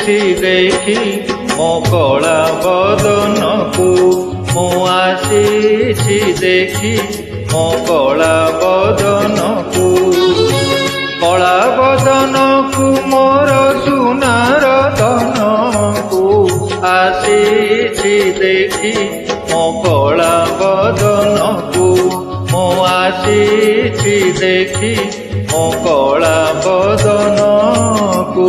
ଆସିଛି ଦେଖି ମୋ କଳା ବଦନକୁ, ମୁଁ ଆସିଛି ଦେଖି ମୋ କଳା ବଦନକୁ। କଳା ବଦନକୁ ମୋର ସୁନାର ଧନକୁ, ଆସିଛି ଦେଖି ମୋ କଳା ବଦନକୁ, ମୁଁ ଆସିଛି ଦେଖି ମୋ କଳା ବଦନକୁ।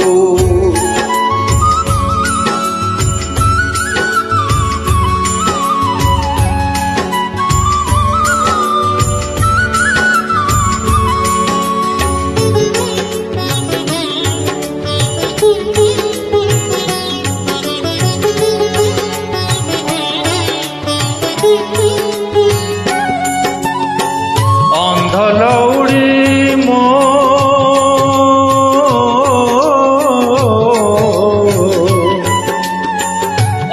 ଅନ୍ଧଲଉଡ଼ି ମୋ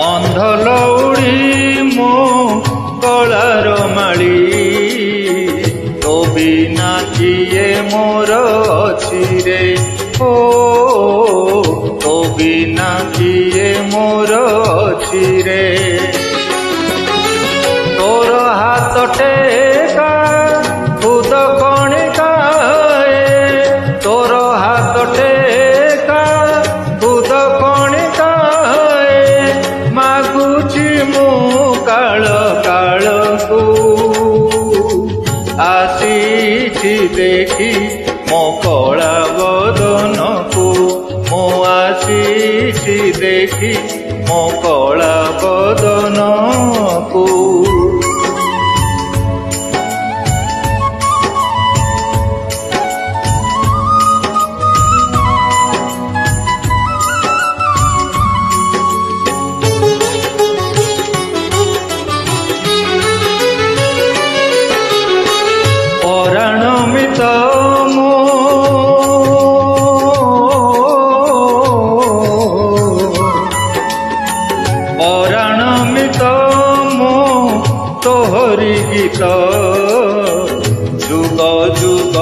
ଅନ୍ଧଲଉଡ଼ି ମୋ ଗଳାର ମାଳି, ତୋ ବିନା କିଏ ମୋର ଅଛି ରେ, ଓ ତୋ ବିନା କିଏ ମୋର ଅଛି ରେ। ତୋର ହାତ ଟେକା ଖୁଦ କଣିକାଏ, ତୋର ହାତ ଟେକା ଖୁଦ କଣିକାଏ, ମାଗୁଛି ମୁଁ କାଳ କାଳକୁ। ଆସିଛି ଦେଖି ମୋ କଳା ବଦନକୁ, ମୁଁ ଆସିଛି ଦେଖି ମୋ କଳା ବଦନକୁ। ପରାଣମିତ ମୋ ପରାଣମିତ ମୋ ତୋହରି ଗୀତ, ଯୁଗ ଯୁଗ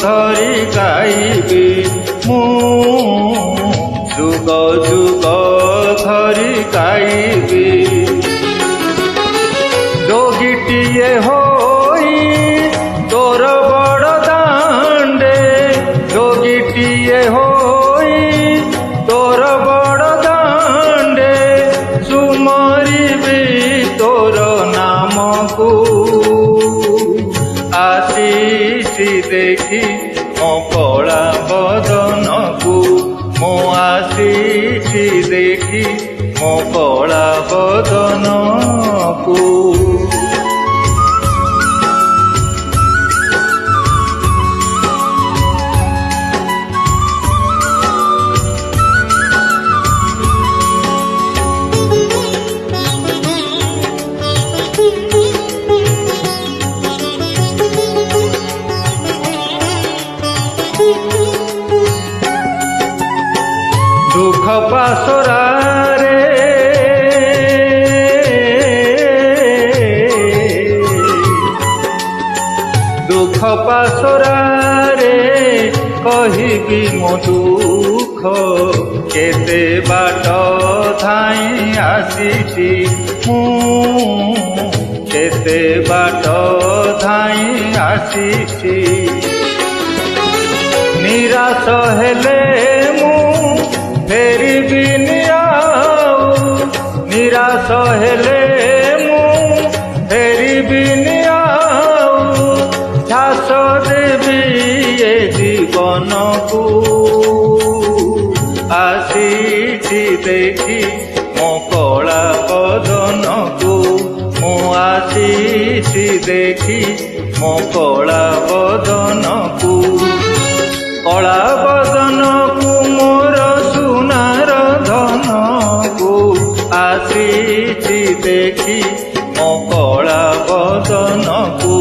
ଧରି ଗାଇବି ମୁଁ, ଯୁଗ ଯୁଗ ଧରି ଗାଇବି। ଯୋଗୀଟିଏ ହୋଇ ତୋର ବଡ଼ ଦାଣ୍ଡେ, ଯୋଗୀଟିଏ ହୋଇ ତୋର ବଡ଼ ଦାଣ୍ଡେ, ସୁମରିବି ତୋର ନାମକୁ। ଆସିଛି ଦେଖି ମୋ କଳା ବଦନକୁ, ମୁଁ ଆସିଛି ଦେଖି ମୋ କଳା ବଦନକୁ। ଦୁଃଖ ପାଶୋରାରେ ଦୁଃଖ ପାଶୋରାରେ କହିବି ମୋ ଦୁଃଖ, କେତେ ବାଟ ଧାଇଁ ଆସିଛି ମୁଁ, କେତେ ବାଟ ଧାଇଁ ଆସିଛି। ନିରାଶ ହେଲେ ମୁଁ ଫେରିବିନି ଆଉ, ନିରାଶ ହେଲେ ମୁଁ ଫେରିବିନି ଆଉ, ଝାସ ଦେବି ଏ ଜୀବନକୁ। ଆସିଛି ଦେଖି ମୋ କଳା ବଦନକୁ, ମୁଁ ଆସିଛି ଦେଖି ମୋ କଳା ବଦନକୁ। କଳା ବଦନକୁ ମୋର ସୁନାର ଧନକୁ, ଆସିଛି ଦେଖି ମୋ କଳା ବଦନକୁ,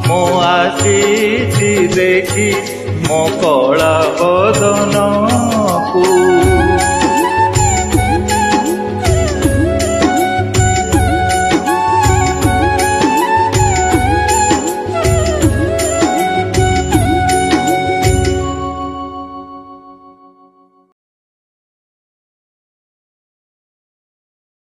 ମୁଁ ଆସିଛି ଦେଖି ମୋ କଳା ବଦନକୁ।